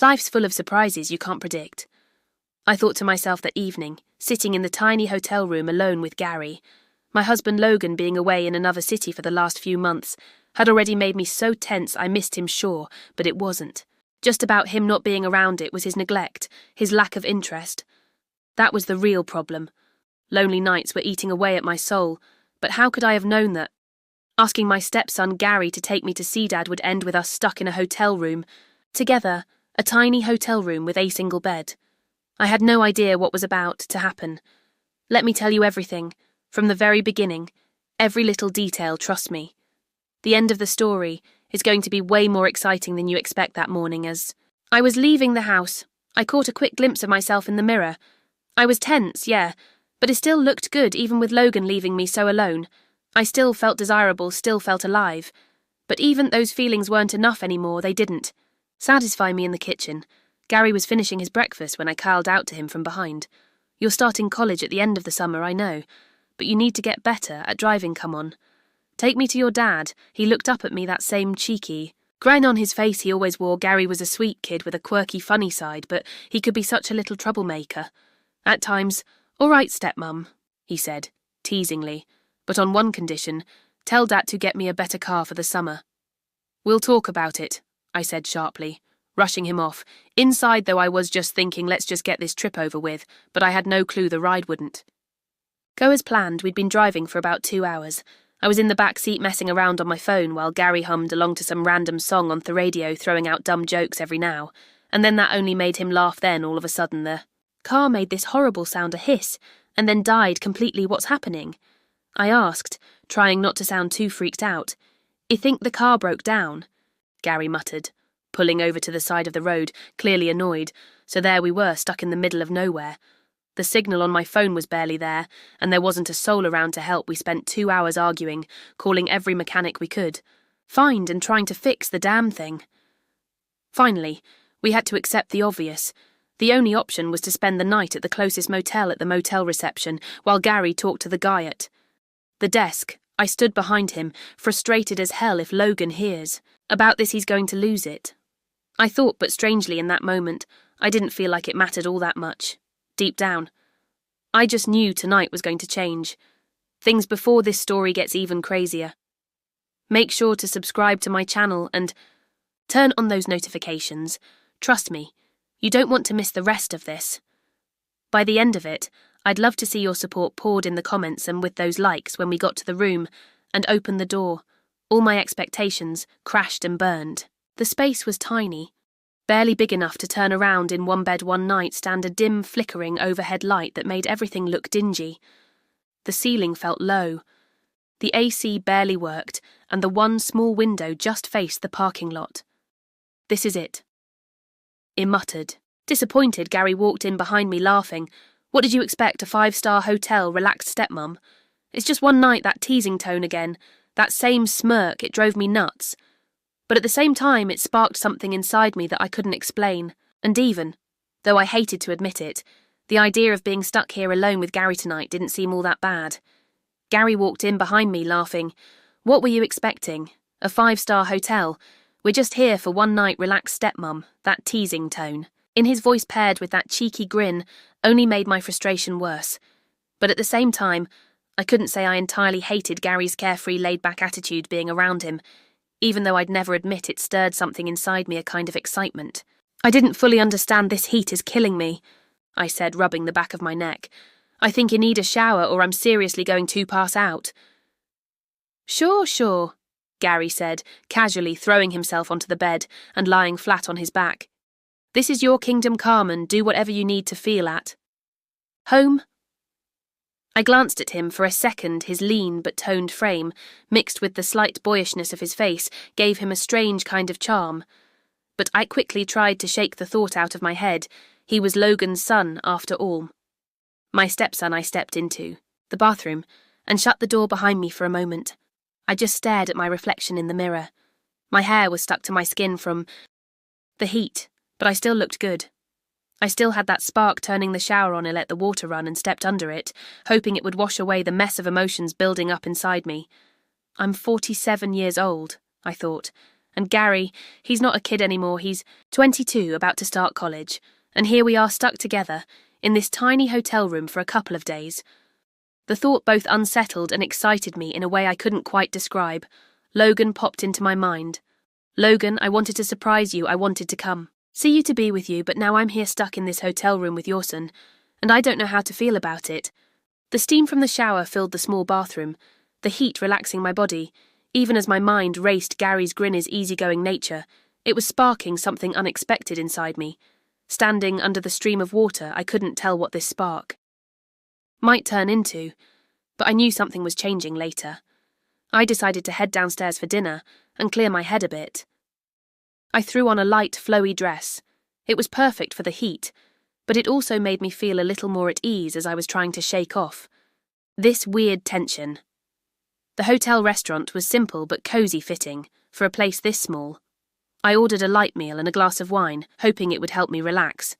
Life's full of surprises you can't predict. I thought to myself that evening, sitting in the tiny hotel room alone with Gary. My husband Logan being away in another city for the last few months had already made me so tense I missed him, sure, but it wasn't. Just about him not being around it was his neglect, his lack of interest. That was the real problem. Lonely nights were eating away at my soul, but how could I have known that? Asking my stepson Gary to take me to see Dad would end with us stuck in a hotel room. Together, a tiny hotel room with a single bed. I had no idea what was about to happen. Let me tell you everything, from the very beginning, every little detail, trust me. The end of the story is going to be way more exciting than you expect that morning. As I was leaving the house, I caught a quick glimpse of myself in the mirror. I was tense, yeah, but it still looked good even with Logan leaving me so alone. I still felt desirable, still felt alive. But even those feelings weren't enough anymore, they didn't satisfy me in the kitchen. Gary was finishing his breakfast when I called out to him from behind. You're starting college at the end of the summer, I know, but you need to get better at driving, come on. Take me to your dad. He looked up at me, that same cheeky grin on his face he always wore. Gary was a sweet kid with a quirky, funny side, but he could be such a little troublemaker. At times, all right, stepmum, he said, teasingly, but on one condition, tell Dad to get me a better car for the summer. We'll talk about it, I said sharply, rushing him off. Inside, though, I was just thinking, let's just get this trip over with, but I had no clue the ride wouldn't. Go as planned, we'd been driving for about 2 hours. I was in the back seat messing around on my phone while Gary hummed along to some random song on the radio, throwing out dumb jokes every now, and then that only made him laugh. Then all of a sudden the car made this horrible sound, a hiss, and then died completely. What's happening? I asked, trying not to sound too freaked out. I think the car broke down, Gary muttered, pulling over to the side of the road, clearly annoyed, so there we were, stuck in the middle of nowhere. The signal on my phone was barely there, and there wasn't a soul around to help. We spent 2 hours arguing, calling every mechanic we could find and trying to fix the damn thing. Finally, we had to accept the obvious. The only option was to spend the night at the closest motel at the motel reception, while Gary talked to the guy at the desk. I stood behind him, frustrated as hell. If Logan hears about this, he's going to lose it. I thought, but strangely in that moment, I didn't feel like it mattered all that much. Deep down, I just knew tonight was going to change. Things before this story gets even crazier. Make sure to subscribe to my channel and turn on those notifications. Trust me, you don't want to miss the rest of this. By the end of it, I'd love to see your support poured in the comments and with those likes when we got to the room and opened the door. All my expectations crashed and burned. The space was tiny, barely big enough to turn around in one bed, one nightstand, a dim, flickering overhead light that made everything look dingy. The ceiling felt low. The AC barely worked, and the one small window just faced the parking lot. This is it, I muttered. Disappointed, Gary walked in behind me, laughing. What did you expect, a 5-star hotel, relaxed stepmum? It's just one night. That teasing tone again, that same smirk, it drove me nuts. But at the same time, it sparked something inside me that I couldn't explain. And even, though I hated to admit it, the idea of being stuck here alone with Gary tonight didn't seem all that bad. Gary walked in behind me, laughing. What were you expecting? A 5-star hotel? We're just here for one night, relaxed stepmum. That teasing tone, in his voice paired with that cheeky grin, only made my frustration worse. But at the same time, I couldn't say I entirely hated Gary's carefree, laid-back attitude being around him, even though I'd never admit it stirred something inside me, a kind of excitement. I didn't fully understand. This heat is killing me, I said, rubbing the back of my neck. I think I need a shower or I'm seriously going to pass out. Sure, Gary said, casually throwing himself onto the bed and lying flat on his back. This is your kingdom, Carmen. Do whatever you need to feel at home. I glanced at him for a second. His lean but toned frame, mixed with the slight boyishness of his face, gave him a strange kind of charm. But I quickly tried to shake the thought out of my head. He was Logan's son, after all. My stepson. I stepped into the bathroom and shut the door behind me for a moment. I just stared at my reflection in the mirror. My hair was stuck to my skin from the heat, but I still looked good. I still had that spark. Turning the shower on, I let the water run and stepped under it, hoping it would wash away the mess of emotions building up inside me. I'm 47 years old, I thought, And Gary, he's not a kid anymore, he's 22, about to start college. And here we are stuck together, in this tiny hotel room for a couple of days. The thought both unsettled and excited me in a way I couldn't quite describe. Logan popped into my mind. Logan, I wanted to surprise you, I wanted to come. See you to be with you, but now I'm here stuck in this hotel room with your son, and I don't know how to feel about it. The steam from the shower filled the small bathroom, the heat relaxing my body. Even as my mind raced Gary's grin's easygoing nature, it was sparking something unexpected inside me. Standing under the stream of water, I couldn't tell what this spark might turn into, but I knew something was changing later. I decided to head downstairs for dinner and clear my head a bit. I threw on a light, flowy dress. It was perfect for the heat, but it also made me feel a little more at ease as I was trying to shake off this weird tension. The hotel restaurant was simple but cozy fitting for a place this small. I ordered a light meal and a glass of wine, hoping it would help me relax.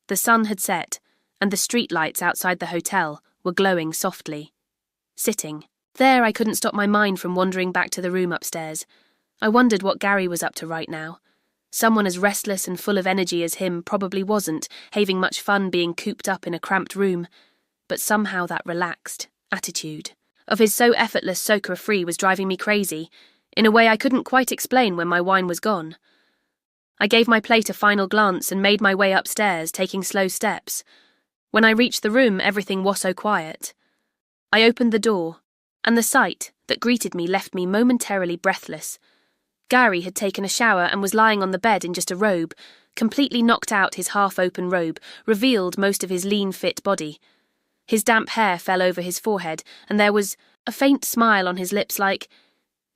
The sun had set, and the street lights outside the hotel were glowing softly. Sitting there, I couldn't stop my mind from wandering back to the room upstairs. I wondered what Gary was up to right now. Someone as restless and full of energy as him probably wasn't having much fun being cooped up in a cramped room, but somehow that relaxed attitude of his so effortless soca-free was driving me crazy, in a way I couldn't quite explain when my wine was gone. I gave my plate a final glance and made my way upstairs, taking slow steps. When I reached the room, everything was so quiet. I opened the door, and the sight that greeted me left me momentarily breathless. Gary had taken a shower and was lying on the bed in just a robe, completely knocked out. His half-open robe revealed most of his lean, fit body. His damp hair fell over his forehead, and there was a faint smile on his lips like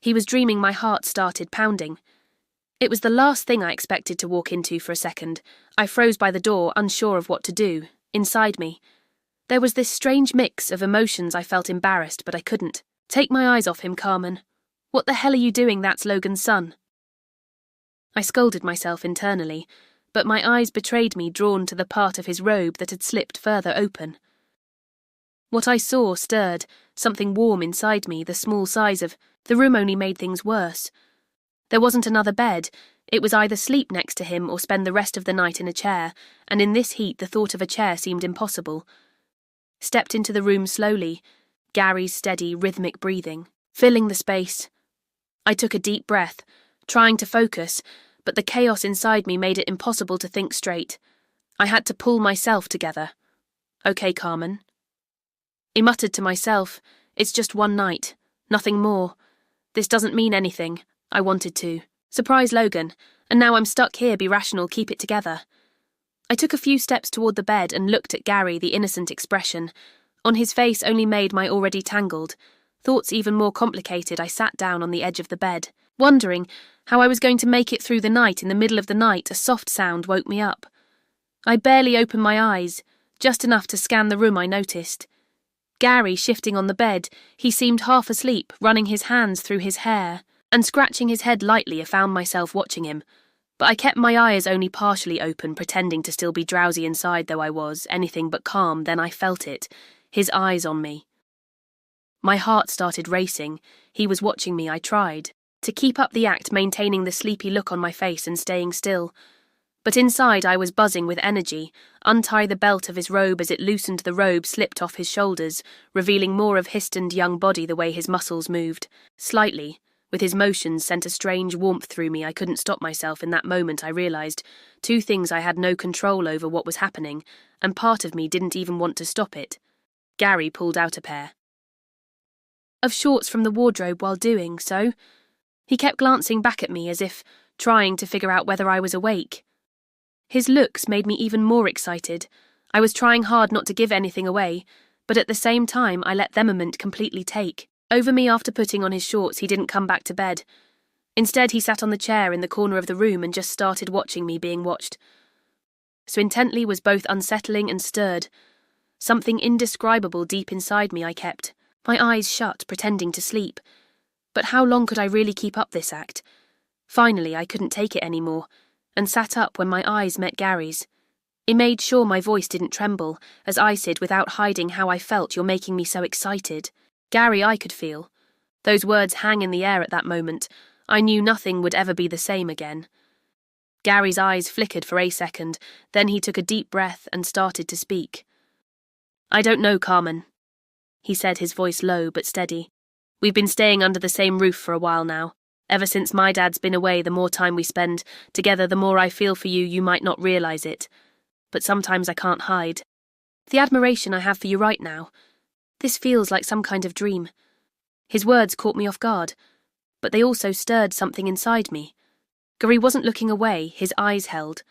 he was dreaming. My heart started pounding. It was the last thing I expected to walk into for a second. I froze by the door, unsure of what to do. Inside me, there was this strange mix of emotions. I felt embarrassed, but I couldn't take my eyes off him. Carmen, what the hell are you doing? That's Logan's son. I scolded myself internally, but my eyes betrayed me, drawn to the part of his robe that had slipped further open. What I saw stirred something warm inside me. The small size of the room only made things worse. There wasn't another bed. It was either sleep next to him or spend the rest of the night in a chair, and in this heat the thought of a chair seemed impossible. Stepped into the room slowly, Gary's steady, rhythmic breathing filling the space. I took a deep breath, trying to focus, but the chaos inside me made it impossible to think straight. I had to pull myself together. Okay, Carmen. I muttered to myself, it's just one night, nothing more. This doesn't mean anything. I wanted to surprise Logan, and now I'm stuck here. Be rational, keep it together. I took a few steps toward the bed and looked at Gary. The innocent expression on his face only made my already tangled thoughts even more complicated. I sat down on the edge of the bed, wondering how I was going to make it through the night. In the middle of the night, a soft sound woke me up. I barely opened my eyes, just enough to scan the room. I noticed Gary shifting on the bed. He seemed half asleep, running his hands through his hair and scratching his head lightly. I found myself watching him, but I kept my eyes only partially open, pretending to still be drowsy inside, though I was anything but calm. Then I felt it, his eyes on me. My heart started racing. He was watching me. I tried to keep up the act, maintaining the sleepy look on my face and staying still. But inside I was buzzing with energy. Untie the belt of his robe. As it loosened, the robe slipped off his shoulders, revealing more of his toned young body. The way his muscles moved, slightly, with his motions, sent a strange warmth through me. I couldn't stop myself. In that moment I realized two things: I had no control over what was happening, and part of me didn't even want to stop it. Gary pulled out a pair of shorts from the wardrobe while doing so. He kept glancing back at me as if trying to figure out whether I was awake. His looks made me even more excited. I was trying hard not to give anything away, but at the same time I let the moment completely take over me. After putting on his shorts, he didn't come back to bed. Instead, he sat on the chair in the corner of the room and just started watching me being watched. So intently was both unsettling and stirred. Something indescribable deep inside me. I kept my eyes shut, pretending to sleep. But how long could I really keep up this act? Finally, I couldn't take it anymore, and sat up when my eyes met Gary's. It made sure my voice didn't tremble, as I said without hiding how I felt. You're making me so excited. Gary, I could feel those words hang in the air at that moment. I knew nothing would ever be the same again. Gary's eyes flickered for a second, then he took a deep breath and started to speak. "I don't know, Carmen," he said, his voice low but steady. "We've been staying under the same roof for a while now. Ever since my dad's been away, the more time we spend together, the more I feel for you. You might not realize it, but sometimes I can't hide. The admiration I have for you right now. This feels like some kind of dream." His words caught me off guard, but they also stirred something inside me. Gary wasn't looking away, his eyes held,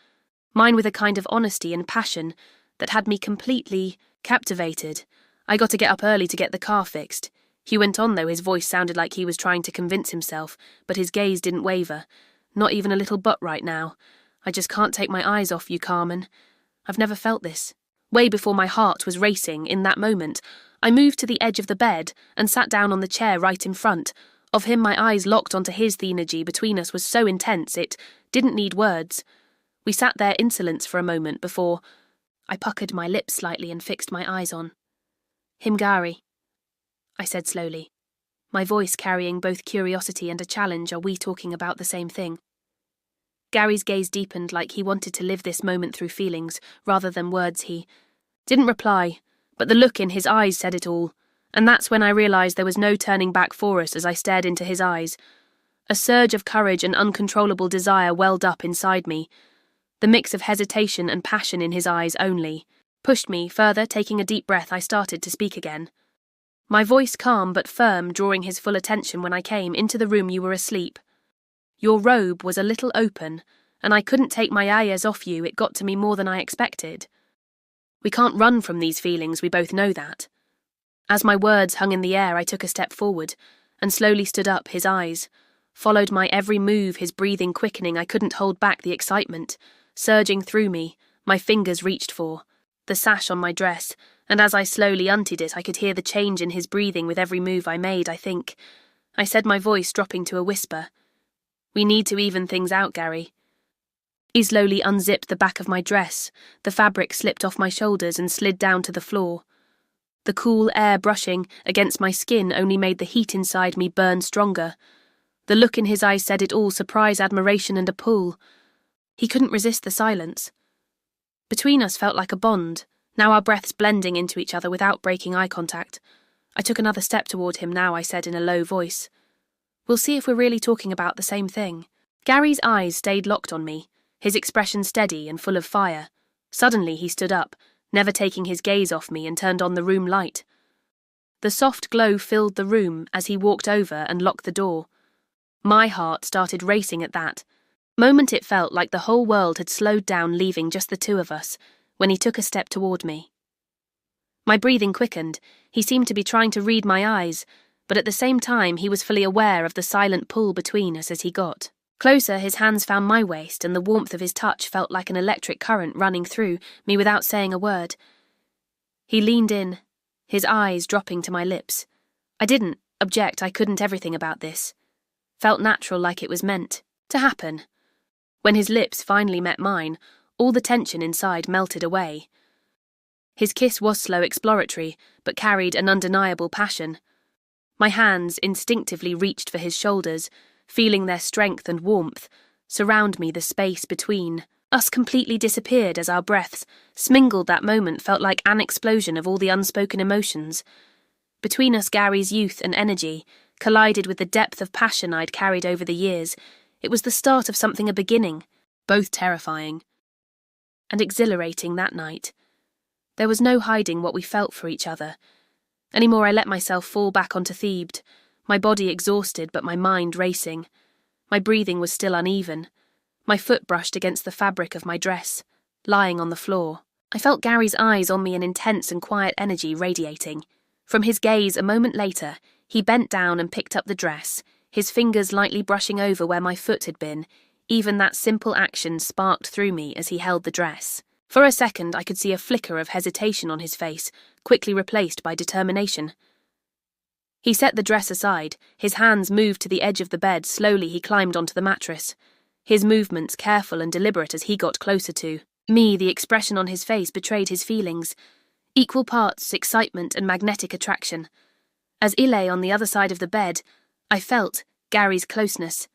mine with a kind of honesty and passion that had me completely captivated. "I got to get up early to get the car fixed," he went on, though his voice sounded like he was trying to convince himself, but his gaze didn't waver. "Not even a little but right now. I just can't take my eyes off you, Carmen. I've never felt this." Way before my heart was racing in that moment, I moved to the edge of the bed and sat down on the chair right in front of him, my eyes locked onto his. The energy between us was so intense it didn't need words. We sat there in silence for a moment before I puckered my lips slightly and fixed my eyes on him. "Gary," I said slowly, my voice carrying both curiosity and a challenge. "Are we talking about the same thing?" Gary's gaze deepened, like he wanted to live this moment through feelings rather than words. He didn't reply, but the look in his eyes said it all. And that's when I realized there was no turning back for us. As I stared into his eyes, a surge of courage and uncontrollable desire welled up inside me. The mix of hesitation and passion in his eyes only pushed me further. Taking a deep breath, I started to speak again, my voice calm but firm, drawing his full attention. "When I came into the room, you were asleep. Your robe was a little open, and I couldn't take my eyes off you. It got to me more than I expected. We can't run from these feelings, we both know that." As my words hung in the air, I took a step forward and slowly stood up. His eyes followed my every move, his breathing quickening. I couldn't hold back the excitement surging through me. My fingers reached for the sash on my dress, and as I slowly undid it, I could hear the change in his breathing with every move I made. "I think," I said, my voice dropping to a whisper, "we need to even things out, Gary." He slowly unzipped the back of my dress. The fabric slipped off my shoulders and slid down to the floor. The cool air brushing against my skin only made the heat inside me burn stronger. The look in his eyes said it all: surprise, admiration, and a pull. He couldn't resist the silence. Between us felt like a bond, now our breaths blending into each other without breaking eye contact. I took another step toward him now. I said in a low voice, "We'll see if we're really talking about the same thing." Gary's eyes stayed locked on me, his expression steady and full of fire. Suddenly he stood up, never taking his gaze off me, and turned on the room light. The soft glow filled the room as he walked over and locked the door. My heart started racing at that moment. It felt like the whole world had slowed down, leaving just the two of us, when he took a step toward me. My breathing quickened. He seemed to be trying to read my eyes, but at the same time he was fully aware of the silent pull between us. As he got closer, his hands found my waist, and the warmth of his touch felt like an electric current running through me without saying a word. He leaned in, his eyes dropping to my lips. I didn't object. I couldn't. Everything about this felt natural, like it was meant to happen. When his lips finally met mine, all the tension inside melted away. His kiss was slow, exploratory, but carried an undeniable passion. My hands instinctively reached for his shoulders, feeling their strength and warmth surround me. The space between us completely disappeared as our breaths mingled. That moment felt like an explosion of all the unspoken emotions. Between us, Gary's youth and energy collided with the depth of passion I'd carried over the years. It was the start of something, a beginning, both terrifying and exhilarating that night. There was no hiding what we felt for each other. Anymore, I let myself fall back onto Thebes, my body exhausted but my mind racing. My breathing was still uneven. My foot brushed against the fabric of my dress, lying on the floor. I felt Gary's eyes on me, an intense and quiet energy radiating. From his gaze a moment later, he bent down and picked up the dress, his fingers lightly brushing over where my foot had been. Even that simple action sparked through me as he held the dress. For a second, I could see a flicker of hesitation on his face, quickly replaced by determination. He set the dress aside, his hands moved to the edge of the bed. Slowly he climbed onto the mattress, his movements careful and deliberate. As he got closer to me, the expression on his face betrayed his feelings, equal parts excitement and magnetic attraction. As he lay on the other side of the bed, I felt Gary's closeness,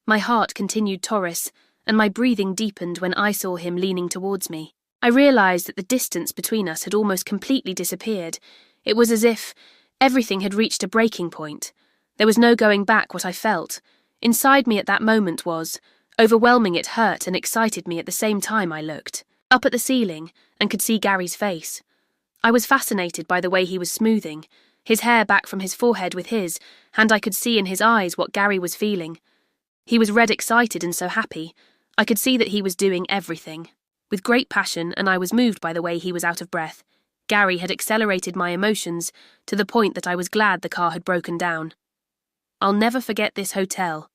My heart continued Taurus, and my breathing deepened when I saw him leaning towards me. I realised that the distance between us had almost completely disappeared. It was as if everything had reached a breaking point. There was no going back what I felt. Inside me at that moment was overwhelming. It hurt and excited me at the same time. I looked up at the ceiling and could see Gary's face. I was fascinated by the way he was smoothing his hair back from his forehead with his, and I could see in his eyes what Gary was feeling. He was red, excited and so happy. I could see that he was doing everything with great passion, and I was moved by the way he was out of breath. Gary had accelerated my emotions to the point that I was glad the car had broken down. "I'll never forget this hotel,"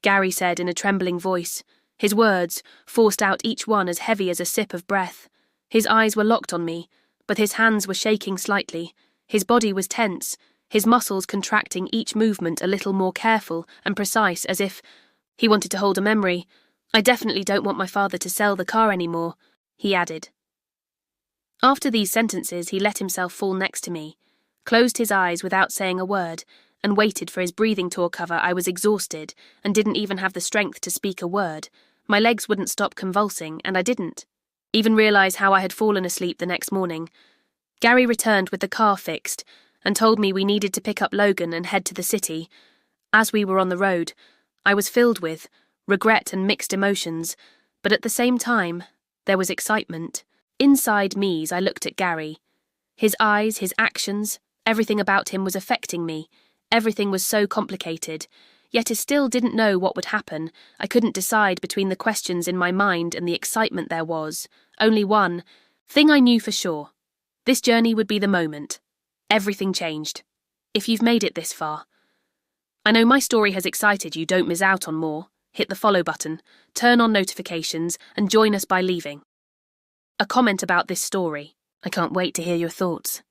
Gary said in a trembling voice. His words forced out each one as heavy as a sip of breath. His eyes were locked on me, but his hands were shaking slightly. His body was tense, his muscles contracting, each movement a little more careful and precise, as if he wanted to hold a memory. "I definitely don't want my father to sell the car anymore," he added. After these sentences, he let himself fall next to me, closed his eyes without saying a word, and waited for his breathing to recover. I was exhausted and didn't even have the strength to speak a word. My legs wouldn't stop convulsing, and I didn't even realise how I had fallen asleep the next morning. Gary returned with the car fixed and told me we needed to pick up Logan and head to the city. As we were on the road, I was filled with regret and mixed emotions, but at the same time, there was excitement. Inside me, I looked at Gary. His eyes, his actions, everything about him was affecting me. Everything was so complicated, yet I still didn't know what would happen. I couldn't decide between the questions in my mind and the excitement there was. Only one thing I knew for sure. This journey would be the moment. Everything changed. If you've made it this far, I know my story has excited you. Don't miss out on more. Hit the follow button, turn on notifications, and join us by leaving a comment about this story. I can't wait to hear your thoughts.